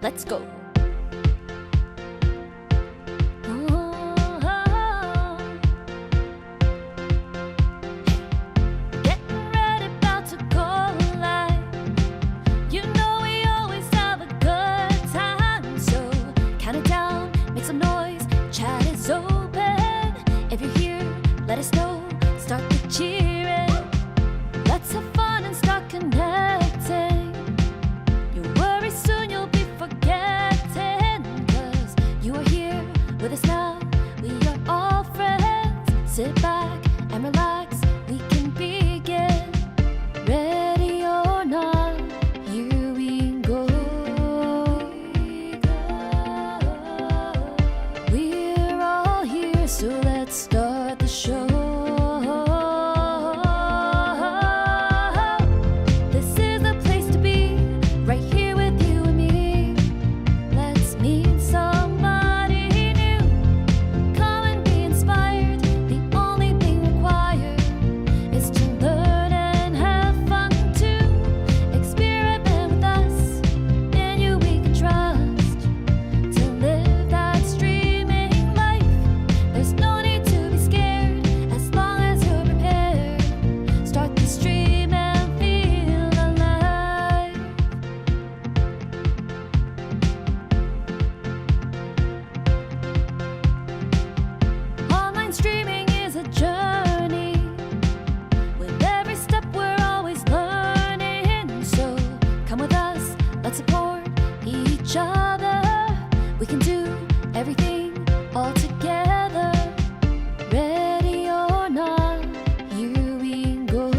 Let's go. Getting ready, about to go live. You know we always have a good time, so count it down, make some noise. Chat is open. If you're here, let us know. Start the cheering. Let's have fun and start connecting. You worry soon you'll be forgetting, 'cause you are here with us now. We are all friends. Sit back and relax. We can begin. Ready or not, here we go. We're all here, so let's start the show. This is the place to be, right here with you and me. Let's meet somebody new. Come and be inspired. The only thing required is to learn and have fun too. Experiment with us, in you we can trust. To live that streaming life, there's no need to be scared as long as you're prepared. Start the stream and feel alive. Online streaming is a journey. With every step we're always learning. So come with us, let's support each other. We can do everything all together. Ready or not, here we go.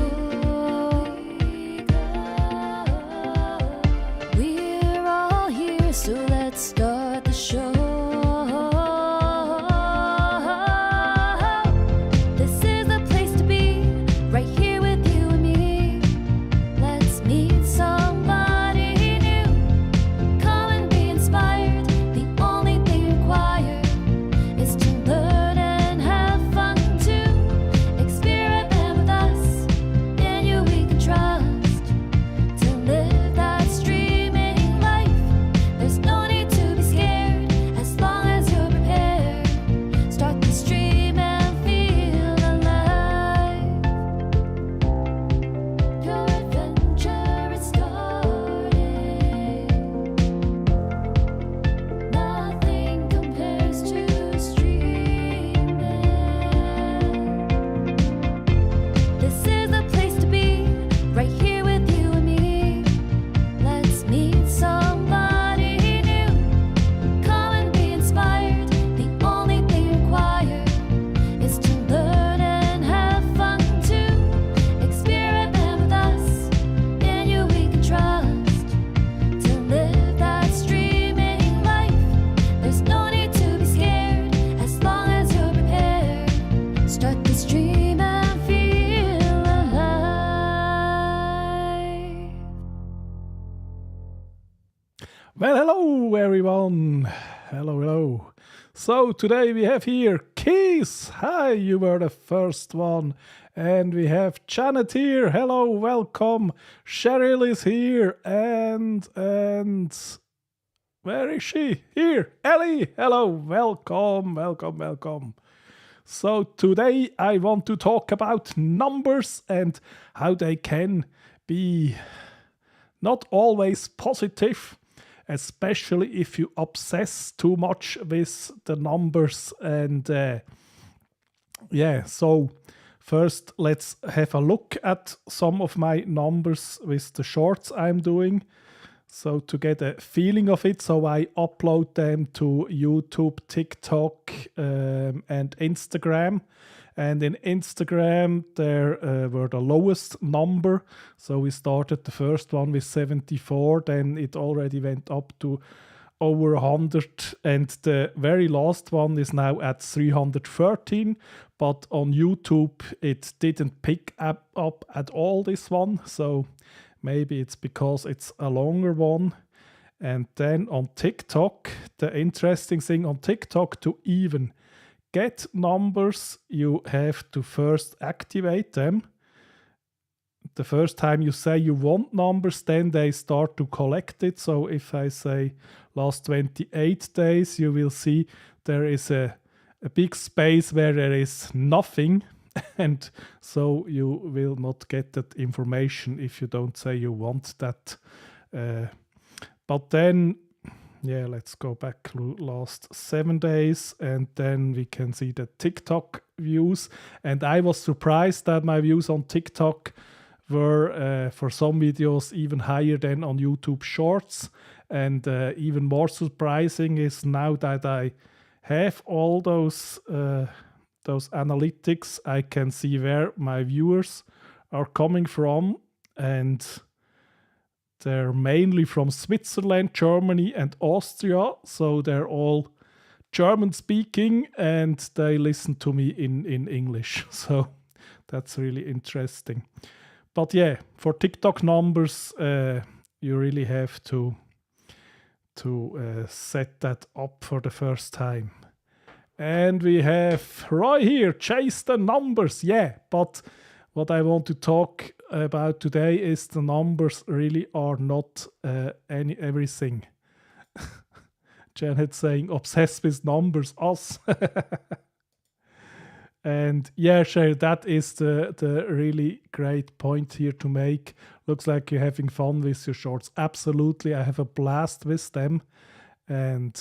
We're all here, so let's start the show. This is the place to be, right here with you and me. Let's meet somebody new. Come and be inspired. The only thing required is to learn and have fun too. Experiment with us, in you we can trust. To live that streaming life, there's no need to be scared as long as you're prepared. Start the stream and feel alive. Your adventure is starting. Nothing compares to streaming. This is the place to be, right here with you and me. Let's meet somebody new. Come and be inspired. The only thing required is to learn and have fun too. Experiment with us, in you we can trust. To live that streaming life, there's no need to be scared as long as you're prepared. Start the stream and feel alive. Well, hello everyone. Hello. So today we have here Keys. Hi, you were the first one. And we have Janet here. Hello, welcome. Cheryl is here. And where is she? Here. Ellie. Hello, welcome. So today I want to talk about numbers and how they can be not always positive, especially if you obsess too much with the numbers. And so first let's have a look at some of my numbers with the shorts I'm doing. So to get a feeling of it, so I upload them to YouTube, TikTok, and Instagram. And in Instagram, there were the lowest number. So we started the first one with 74, then it already went up to over 100. And the very last one is now at 313. But on YouTube, it didn't pick up at all, this one. So maybe it's because it's a longer one. And then on TikTok, the interesting thing on TikTok, to even get numbers, you have to first activate them. the first time you say you want numbers, then they start to collect it. So if I say last 28 days, you will see there is a big space where there is nothing. And so you will not get that information if you don't say you want that. But then, yeah, let's go back to last 7 days, and then we can see the TikTok views. And I was surprised that my views on TikTok were, for some videos, even higher than on YouTube Shorts. And even more surprising is now that I have all those analytics, I can see where my viewers are coming from, and they're mainly from Switzerland, Germany, and Austria. So they're all German speaking, and they listen to me in English. So that's really interesting. But yeah, for TikTok numbers, you really have to set that up for the first time. And we have Roy here, chase the numbers. Yeah, but what I want to talk about today is the numbers really are not everything. Janet saying, obsessed with numbers, us. And yeah, Shay, that is the really great point here to make. Looks like you're having fun with your shorts. Absolutely, I have a blast with them. And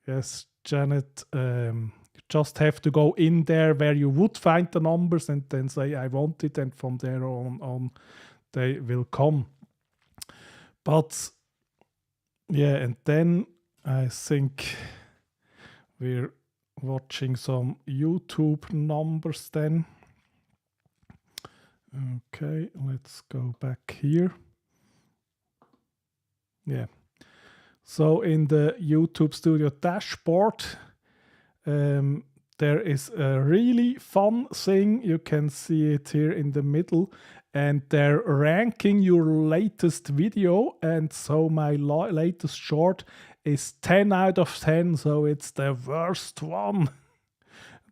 yes, Janet, you just have to go in there where you would find the numbers and then say, I want it. And from there on they will come. But yeah, and then I think we're watching some YouTube numbers then. Okay, let's go back here. Yeah. So in the YouTube Studio dashboard, there is a really fun thing. You can see it here in the middle, and they're ranking your latest video. And so my latest short is 10 out of 10, so it's the worst one.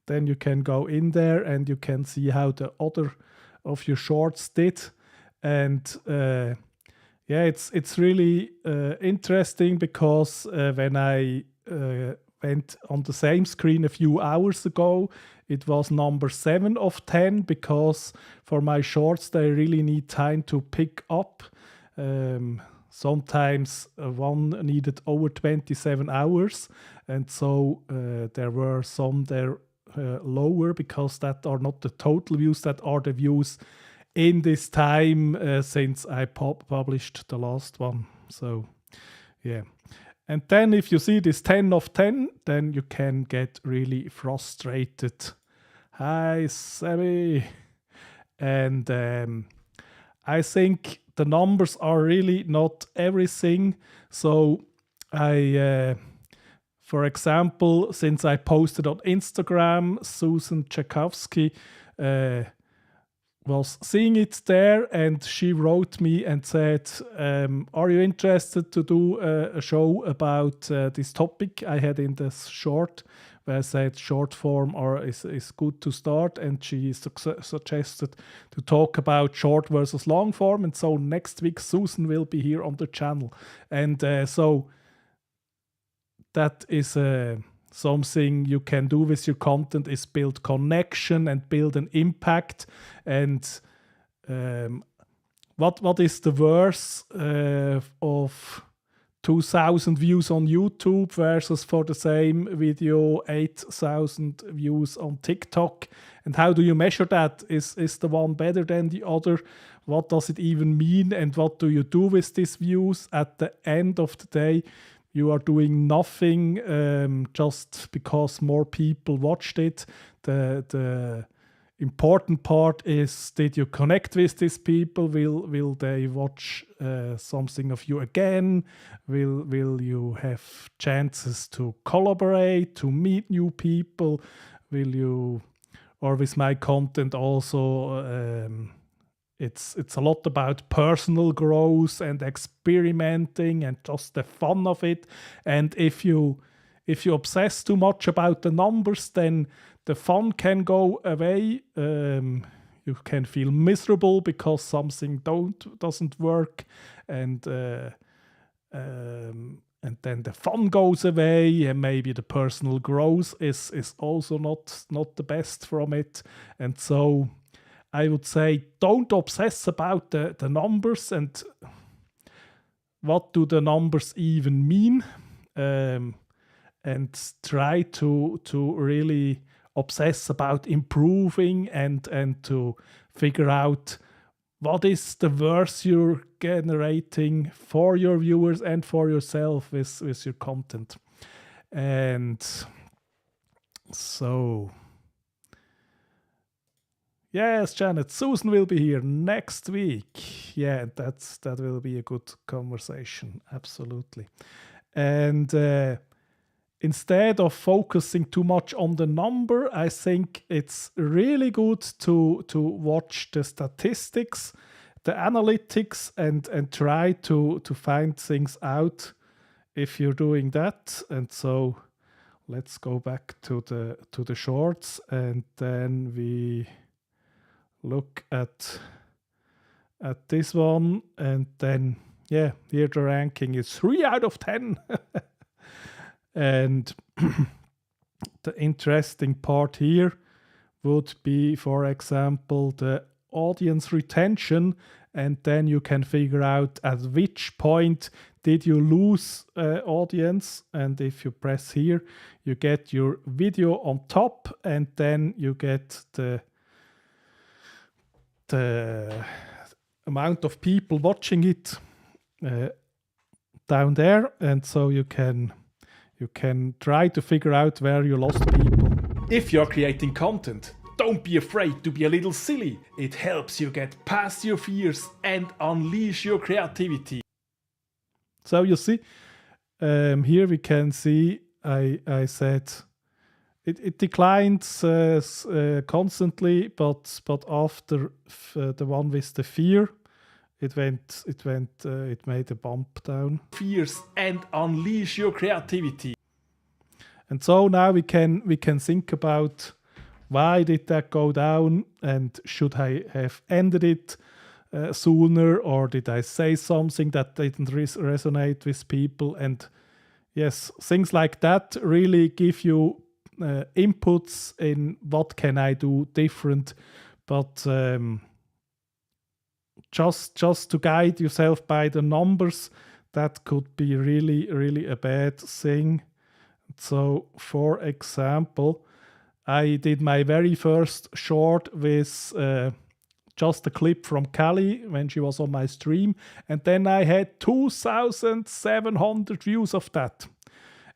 Then you can go in there and you can see how the other of your shorts did. And yeah, it's really interesting because when I went on the same screen a few hours ago, it was number 7 of 10, because for my shorts they really need time to pick up. Sometimes one needed over 27 hours, and so there were some there lower, because that are not the total views, that are the views in this time since I published the last one. So yeah, and then if you see this 10 of 10, then you can get really frustrated. Hi Sammy. And I think the numbers are really not everything. So I for example, since I posted on Instagram, Susan Tchaikovsky was seeing it there, and she wrote me and said, are you interested to do a show about this topic I had in this short, where I said short form is good to start, and she suggested to talk about short versus long form. And so next week Susan will be here on the channel, and so that is something you can do with your content, is build connection and build an impact. And what is the worth of 2,000 views on YouTube versus for the same video 8,000 views on TikTok? And how do you measure that? Is the one better than the other? What does it even mean? And what do you do with these views? At the end of the day, you are doing nothing just because more people watched it. The important part is, did you connect with these people? Will they watch something of you again? Will you have chances to collaborate, to meet new people? Will you, or with my content also, it's a lot about personal growth and experimenting and just the fun of it. And if you obsess too much about the numbers, then the fun can go away. You you can feel miserable because something doesn't work, and then the fun goes away, and maybe the personal growth is also not the best from it. And so I would say don't obsess about the numbers and what do the numbers even mean, and try to really obsess about improving and to figure out what is the worth you're generating for your viewers and for yourself with your content. And so, yes, Janet, Susan will be here next week. Yeah, that will be a good conversation, absolutely. And instead of focusing too much on the number, I think it's really good to watch the statistics, the analytics, and try to find things out if you're doing that. And so let's go back to the shorts, and then we look at this one, and then yeah, here the ranking is 3 out of 10. And the interesting part here would be, for example, the audience retention, and then you can figure out at which point did you lose audience. And if you press here, you get your video on top, and then you get the amount of people watching it down there. And so you can try to figure out where you lost people. If you're creating content, don't be afraid to be a little silly. It helps you get past your fears and unleash your creativity. So you see, here we can see I said it declined constantly, but after the one with the fear, it made a bump down. Fears and unleash your creativity. And so now we can think about, why did that go down, and should I have ended it sooner, or did I say something that didn't resonate with people? And yes, things like that really give you inputs in what can I do different. But just to guide yourself by the numbers, that could be really, really a bad thing. So, for example, I did my very first short with just a clip from Callie when she was on my stream, and then I had 2,700 views of that.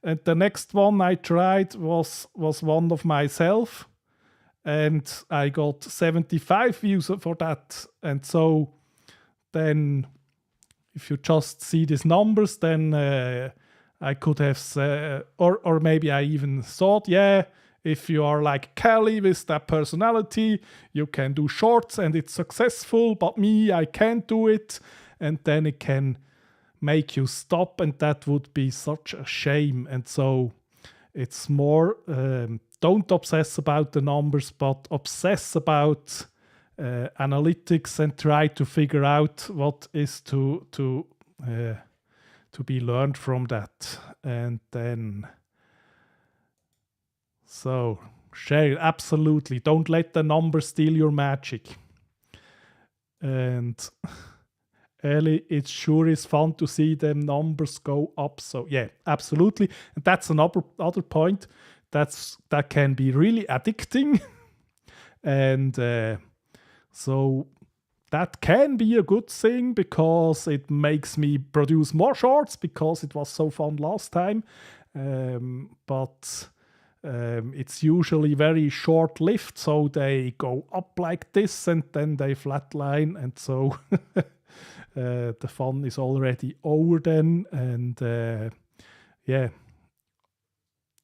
And the next one I tried was one of myself, and I got 75 views for that. And so then if you just see these numbers, then I could have or maybe I even thought, yeah, if you are like Kelly with that personality, you can do shorts and it's successful, but me, I can't do it. And then it can make you stop, and that would be such a shame. And so it's more, don't obsess about the numbers, but obsess about analytics and try to figure out what is to be learned from that. And then, so share, absolutely. Don't let the numbers steal your magic. And Ellie, it sure is fun to see them numbers go up. So yeah, absolutely. And that's another point. That can be really addicting. And so that can be a good thing, because it makes me produce more shorts because it was so fun last time. But it's usually very short-lived, so they go up like this and then they flatline, and so the fun is already over then. And yeah,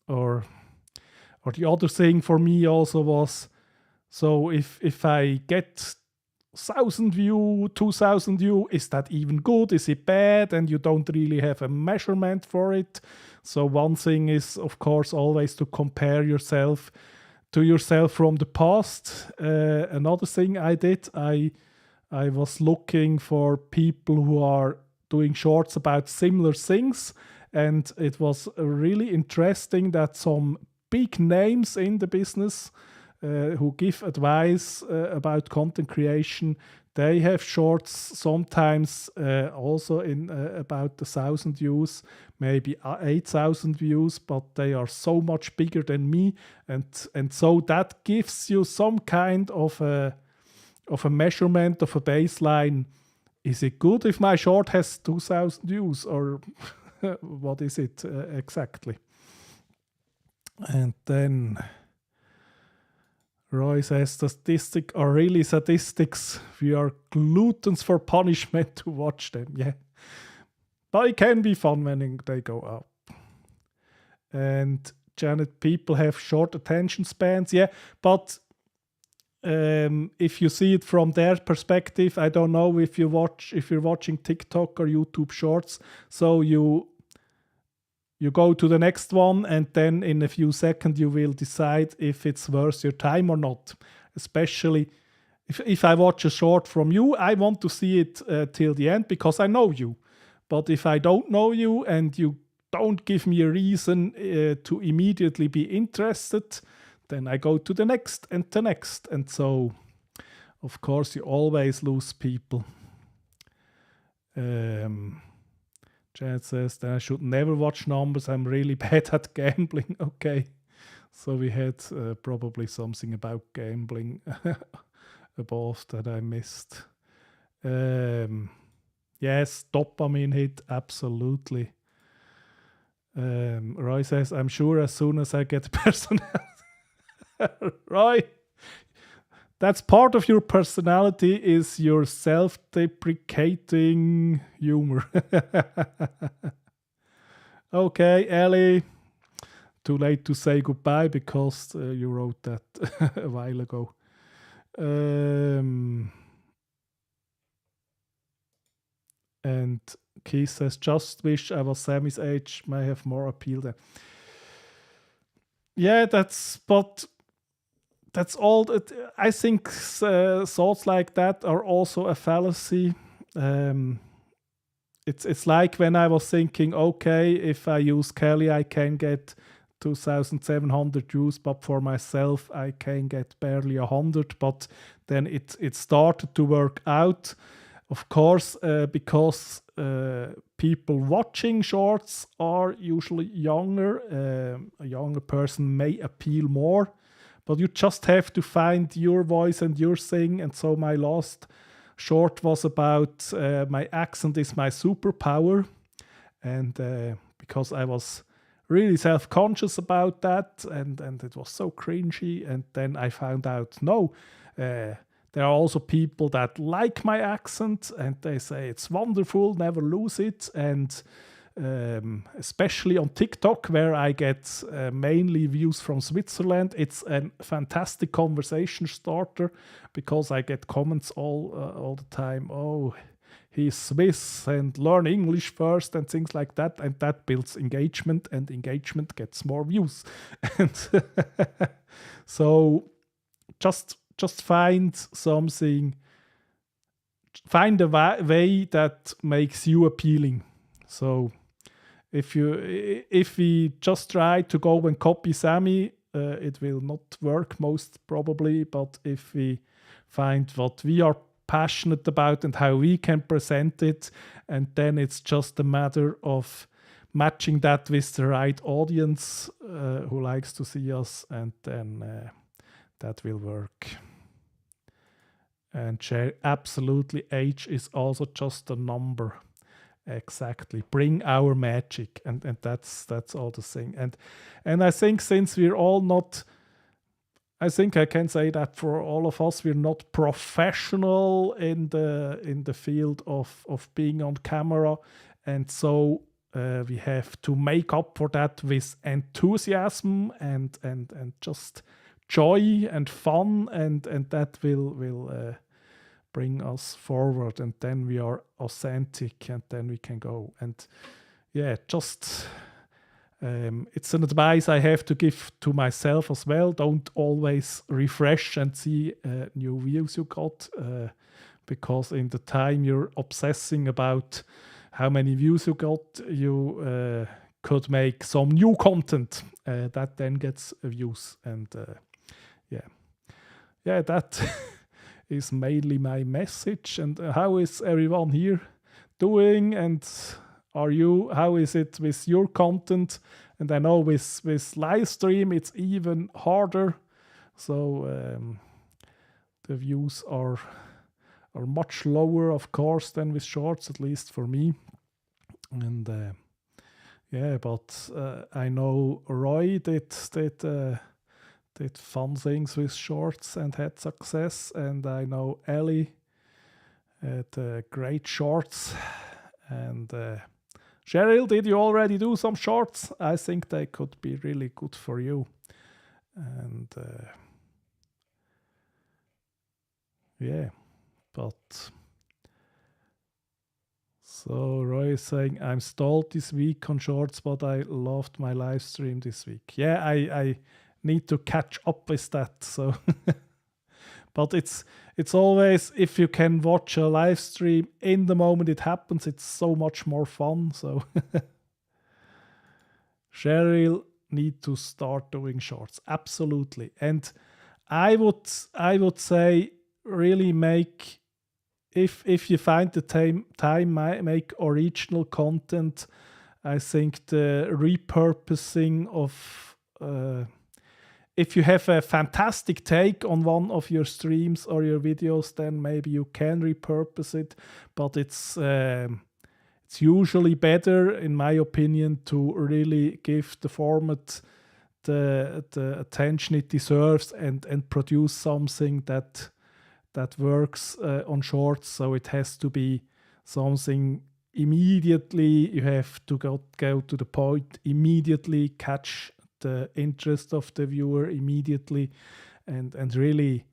or the other thing for me also was, so if I get 1,000 view, 2,000 view, is that even good? Is it bad? And you don't really have a measurement for it. So one thing is, of course, always to compare yourself to yourself from the past. Another thing I did, I was looking for people who are doing shorts about similar things, and it was really interesting that some big names in the business who give advice about content creation, they have shorts sometimes also in about 1,000 views, maybe 8,000 views, but they are so much bigger than me, and so that gives you some kind of a measurement, of a baseline. Is it good if my short has 2,000 views, or what is it exactly? And then Roy says statistics are really statistics. We are gluttons for punishment to watch them. Yeah. But it can be fun when they go up. And Janet, people have short attention spans. Yeah, but if you see it from their perspective, I don't know if you're watching TikTok or YouTube Shorts. So you go to the next one, and then in a few seconds you will decide if it's worth your time or not. Especially if I watch a short from you, I want to see it till the end because I know you. But if I don't know you and you don't give me a reason to immediately be interested, then I go to the next and the next. And so, of course, you always lose people. Chad says that I should never watch numbers. I'm really bad at gambling. Okay. So we had probably something about gambling above that I missed. Yes, dopamine hit, absolutely. Roy says, I'm sure as soon as I get personality. Roy, that's part of your personality, is your self-deprecating humor. Okay, Ellie. Too late to say goodbye because you wrote that a while ago. And Keith says, just wish I was Sammy's age, may have more appeal then. Yeah, that's all. I think thoughts like that are also a fallacy. It's like when I was thinking, okay, if I use Kelly, I can get 2,700 views, but for myself, I can get barely 100. But then it started to work out. Of course, because people watching shorts are usually younger. A younger person may appeal more, but you just have to find your voice and your thing. And so my last short was about my accent is my superpower. And because I was really self-conscious about that, and it was so cringy. And then I found out, no, there are also people that like my accent and they say it's wonderful, never lose it. And especially on TikTok, where I get mainly views from Switzerland, it's a fantastic conversation starter because I get comments all the time. Oh, he's Swiss and learn English first and things like that. And that builds engagement, and engagement gets more views. And so just find something, find a way that makes you appealing. So if we just try to go and copy Sammy, it will not work most probably. But if we find what we are passionate about and how we can present it, and then it's just a matter of matching that with the right audience who likes to see us, and then that will work. And absolutely, age is also just a number. Exactly. Bring our magic, and that's all the thing. And I think since we're all not, I think I can say that for all of us, we're not professional in the field of being on camera, and so we have to make up for that with enthusiasm and just joy and fun, and that will bring us forward, and then we are authentic, and then we can go. And yeah, just It's an advice I have to give to myself as well. Don't always refresh and see new views you got, because in the time you're obsessing about how many views you got, you could make some new content that then gets views. And that is mainly my message. And how is everyone here doing? And how is it with your content? And I know with live stream it's even harder. So the views are much lower, of course, than with shorts, at least for me. And but I know Roy did fun things with shorts and had success, and I know Ellie had great shorts. And Cheryl, did you already do some shorts? I think they could be really good for you. And but so Roy is saying, I'm stalled this week on shorts, but I loved my live stream this week. Yeah, I need to catch up with that. So, but it's always, if you can watch a live stream in the moment it happens, it's so much more fun. So Cheryl need to start doing shorts, absolutely. And I would say really make, if you find the time make original content. I think the repurposing of if you have a fantastic take on one of your streams or your videos, then maybe you can repurpose it. But it's usually better, in my opinion, to really give the format the attention it deserves and produce something that works on shorts. So it has to be something immediately. You have to go to the point immediately, catch the interest of the viewer immediately, and really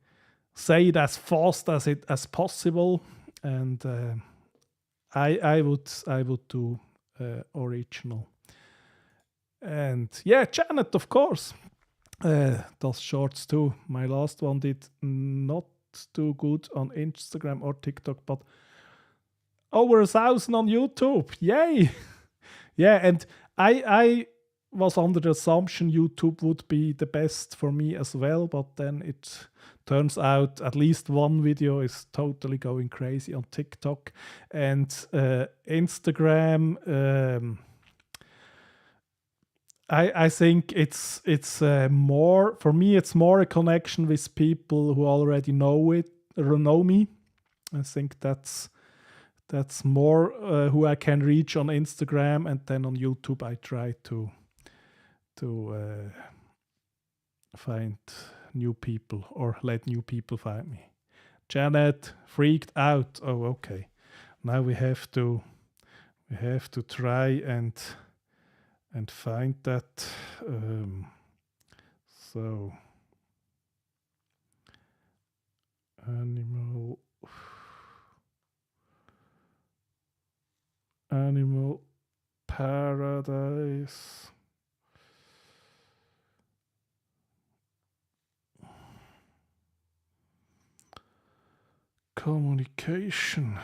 say it as fast as possible. And I would do original. And Janet, of course, does shorts too. My last one did not do good on Instagram or TikTok, but over 1,000 on YouTube. Yay! And I was under the assumption YouTube would be the best for me as well, but then it turns out at least one video is totally going crazy on TikTok. And Instagram, I think it's more, for me, it's more a connection with people who already know me. I think that's more who I can reach on Instagram, and then on YouTube I try to find new people or let new people find me. Janet freaked out. Oh, okay. Now we have to try and find that. So Animal Paradise. Communication.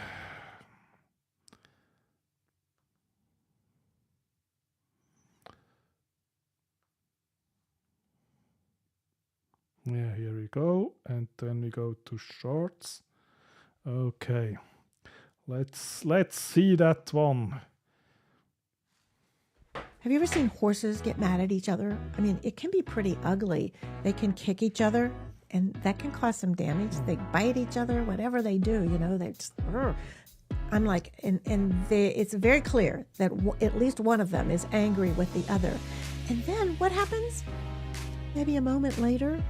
Yeah, here we go. And then we go to shorts. Okay. Let's see that one. Have you ever seen horses get mad at each other? I mean, it can be pretty ugly. They can kick each other, and that can cause some damage. They bite each other, whatever they do, they just, I'm like, it's very clear that at least one of them is angry with the other. And then what happens? Maybe a moment later,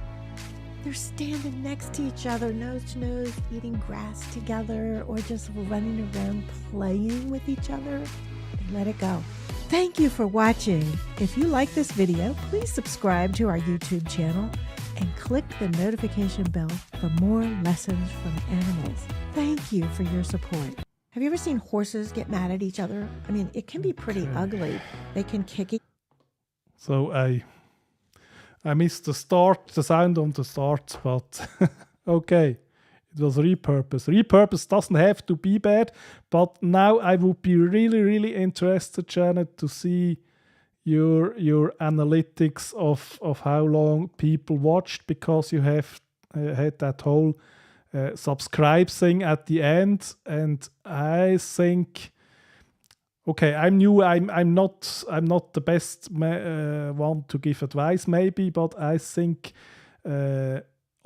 they're standing next to each other, nose to nose, eating grass together, or just running around playing with each other. They let it go. Thank you for watching. If you like this video, please subscribe to our YouTube channel and click the notification bell for more lessons from animals. Thank you for your support. Have you ever seen horses get mad at each other? I mean, it can be pretty ugly. They can kick So I missed the sound on the start, but okay. It was repurpose. Repurpose doesn't have to be bad, but now I would be really, really interested, Janet, to see your analytics of how long people watched, because you have had that whole subscribe thing at the end, and I think, okay, I'm new. I'm not the best one to give advice, maybe, but I think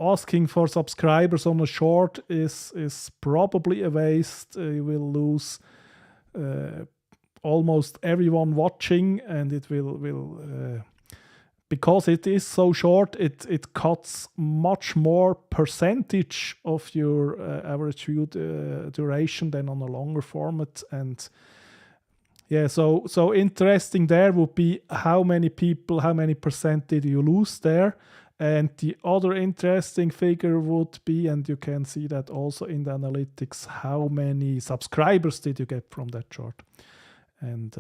asking for subscribers on a short is probably a waste. You will lose almost everyone watching, and it will because it is so short, it cuts much more percentage of your average view duration than on a longer format. And yeah, so interesting there would be how many percent did you lose there. And the other interesting figure would be, and you can see that also in the analytics, how many subscribers did you get from that chart. And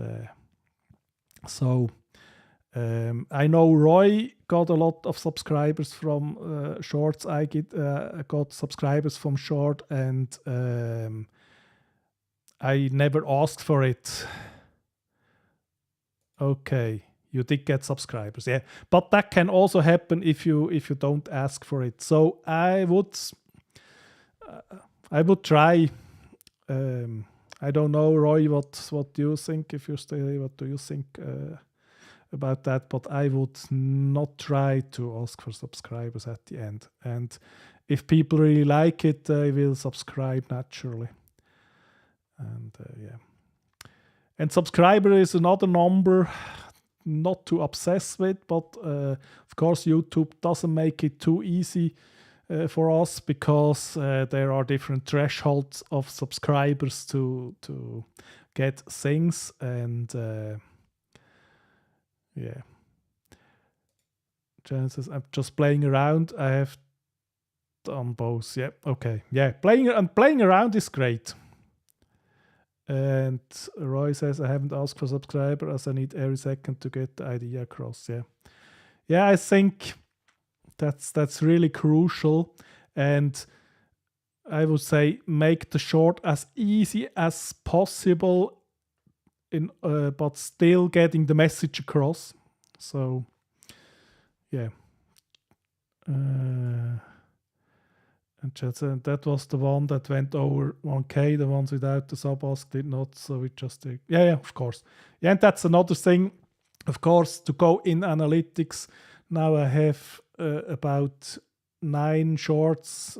I know Roy got a lot of subscribers from shorts. I got subscribers from short, and I never asked for it. Okay, you did get subscribers, yeah. But that can also happen if you don't ask for it. So I would try. I don't know, Roy, what do you think? If you're still here, what do you think about that? But I would not try to ask for subscribers at the end. And if people really like it, they will subscribe naturally. And yeah. And subscriber is another number not to obsess with, but of course YouTube doesn't make it too easy for us, because there are different thresholds of subscribers to get things. And yeah, Jan says, I'm just playing around. I have done both. Yeah, okay. Yeah, playing around is great. And Roy says, I haven't asked for subscriber as I need every second to get the idea across. Yeah, I think that's really crucial. And I would say make the short as easy as possible, but still getting the message across. So yeah. And that was the one that went over 1K. The ones without the sub-ask did not, so we just did. Yeah, of course. Yeah, and that's another thing, of course, to go in analytics. Now I have about 9 shorts,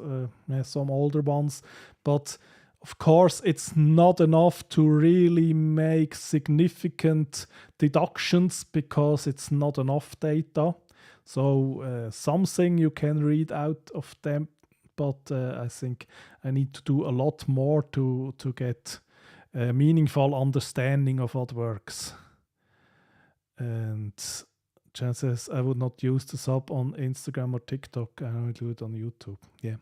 some older ones, but of course it's not enough to really make significant deductions, because it's not enough data. So something you can read out of them, but I think I need to do a lot more to get a meaningful understanding of what works. And chances I would not use the sub on Instagram or TikTok. I will do it on YouTube. Yeah.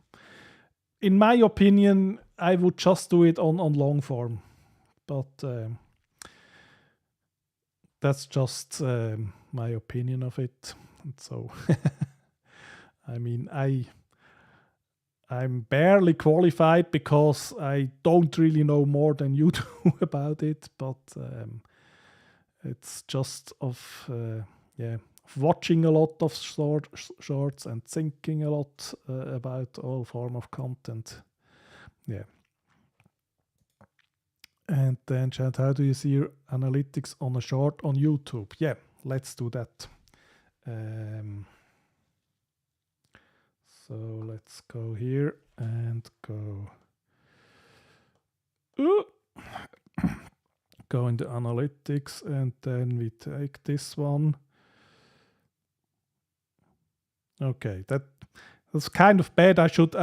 In my opinion, I would just do it on long form. But that's just my opinion of it. And so, I mean, I'm barely qualified because I don't really know more than you do about it, but it's just of watching a lot of shorts and thinking a lot about all form of content. Yeah. And then, Chad, how do you see your analytics on a short on YouTube? Yeah, let's do that. So let's go here and go in the analytics, and then we take this one. Okay, that's kind of bad. I should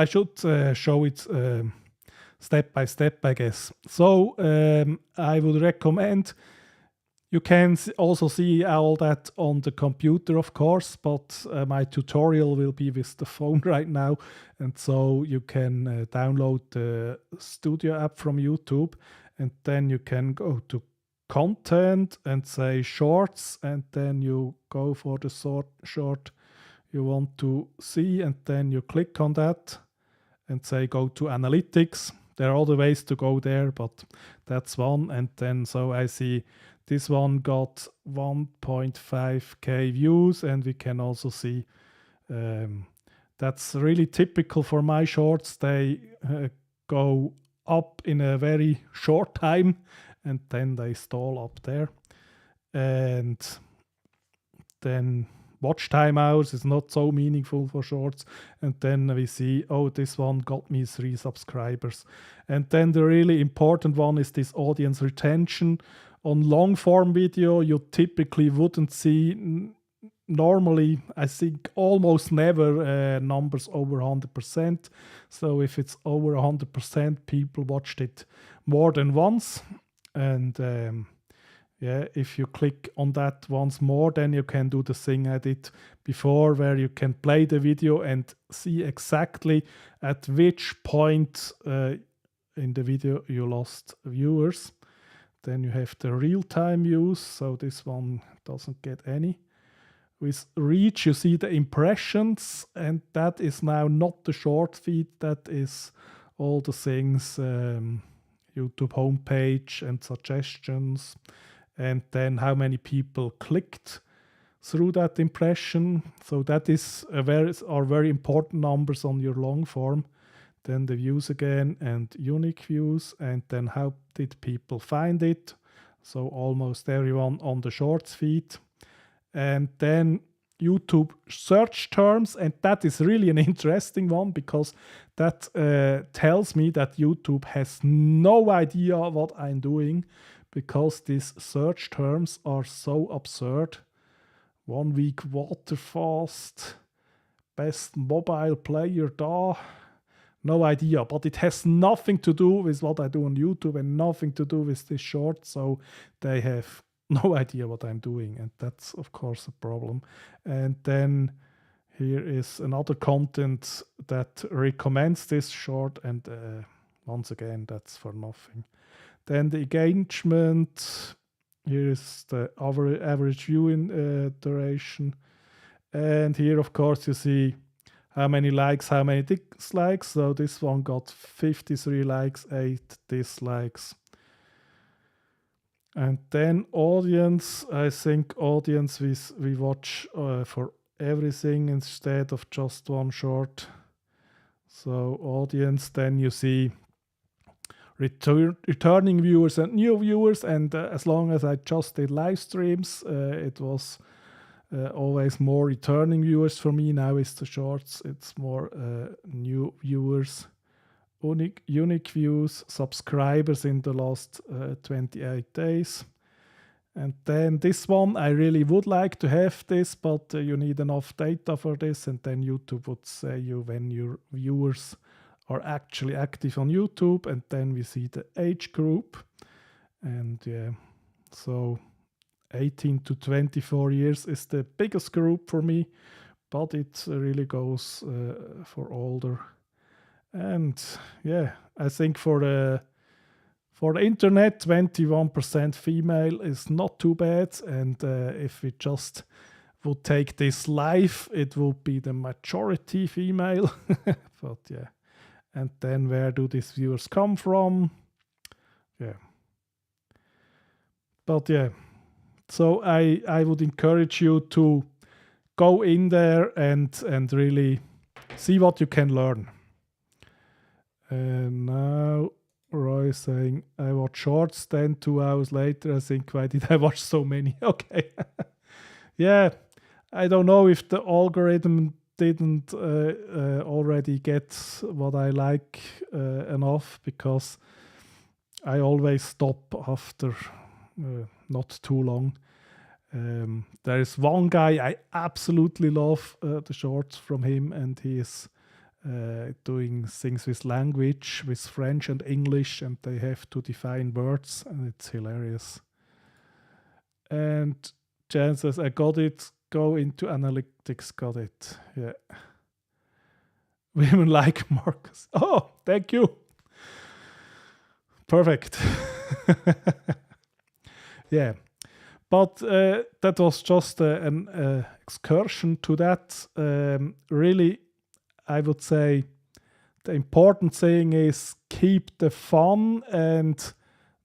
show it step by step, I guess. So I would recommend. You can also see all that on the computer, of course, but my tutorial will be with the phone right now. And so you can download the Studio app from YouTube, and then you can go to content and say shorts, and then you go for the short you want to see, and then you click on that and say go to analytics. There are other ways to go there, but that's one. And then so I see this one got 1.5k views, and we can also see that's really typical for my shorts. They go up in a very short time, and then they stall up there. And then watch time hours is not so meaningful for shorts. And then we see, oh, this one got me 3 subscribers. And then the really important one is this audience retention. On long form video, you typically wouldn't see normally, I think almost never numbers over 100%. So if it's over 100%, people watched it more than once. And if you click on that once more, then you can do the thing I did before, where you can play the video and see exactly at which point in the video you lost viewers. Then you have the real-time views, so this one doesn't get any. With reach, you see the impressions, and that is now not the short feed, that is all the things, YouTube homepage and suggestions, and then how many people clicked through that impression. So that is are very important numbers on your long form. Then the views again and unique views, and then how did people find it. So almost everyone on the shorts feed. And then YouTube search terms, and that is really an interesting one, because that tells me that YouTube has no idea what I'm doing, because these search terms are so absurd. 1 week water fast, best mobile player da. No idea, but it has nothing to do with what I do on YouTube and nothing to do with this short, so they have no idea what I'm doing, and that's of course a problem. And then here is another content that recommends this short, and once again, that's for nothing. Then the engagement, here is the average viewing duration, and here of course you see how many likes, how many dislikes. So this one got 53 likes, 8 dislikes. And then audience, I think audience we watch for everything instead of just one short. So audience, then you see returning viewers and new viewers, and as long as I just did live streams, it was always more returning viewers for me. Now it's the shorts, it's more new viewers, unique views, subscribers in the last 28 days. And then this one, I really would like to have this, but you need enough data for this, and then YouTube would say you when your viewers are actually active on YouTube. And then we see the age group, and so 18 to 24 years is the biggest group for me, but it really goes for older. And I think for the internet, 21% female is not too bad. And if we just would take this live, it would be the majority female. But and then where do these viewers come from? But so I would encourage you to go in there and really see what you can learn. And now Roy is saying, I watch shorts, then 2 hours later I think, why did I watch so many? Okay. I don't know if the algorithm didn't already get what I like enough, because I always stop after not too long. There is one guy I absolutely love the shorts from him, and he is doing things with language, with French and English, and they have to define words, and it's hilarious. And Jan says, I got it, go into analytics, got it. Yeah. Women like Marcus. Oh, thank you. Perfect. Yeah. But that was just an excursion to that. Really, I would say the important thing is keep the fun, and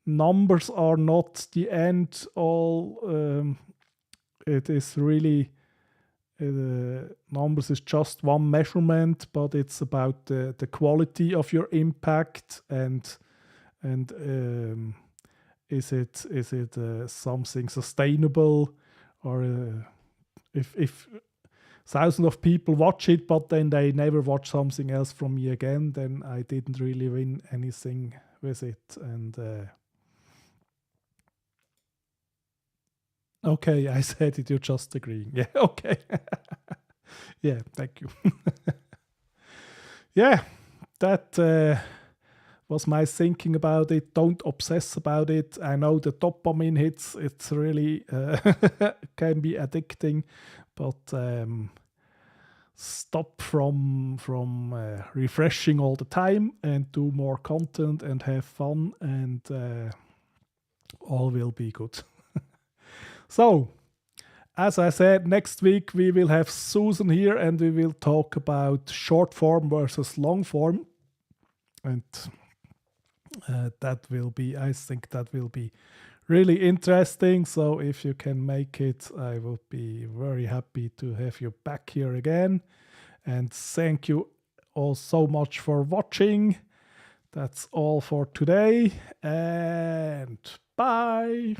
numbers are not the end all. It is really numbers is just one measurement, but it's about the quality of your impact, and is it something sustainable, or if thousands of people watch it but then they never watch something else from me again, then I didn't really win anything with it. And okay, I said it, you're just agreeing. Yeah, okay. Yeah, thank you. Yeah, that was my thinking about it. Don't obsess about it. I know the dopamine hits, it's really can be addicting, but stop from refreshing all the time and do more content and have fun, and all will be good. So, as I said, next week we will have Susan here and we will talk about short form versus long form. And I think that will be really interesting. So if you can make it, I will be very happy to have you back here again. And thank you all so much for watching. That's all for today, and bye.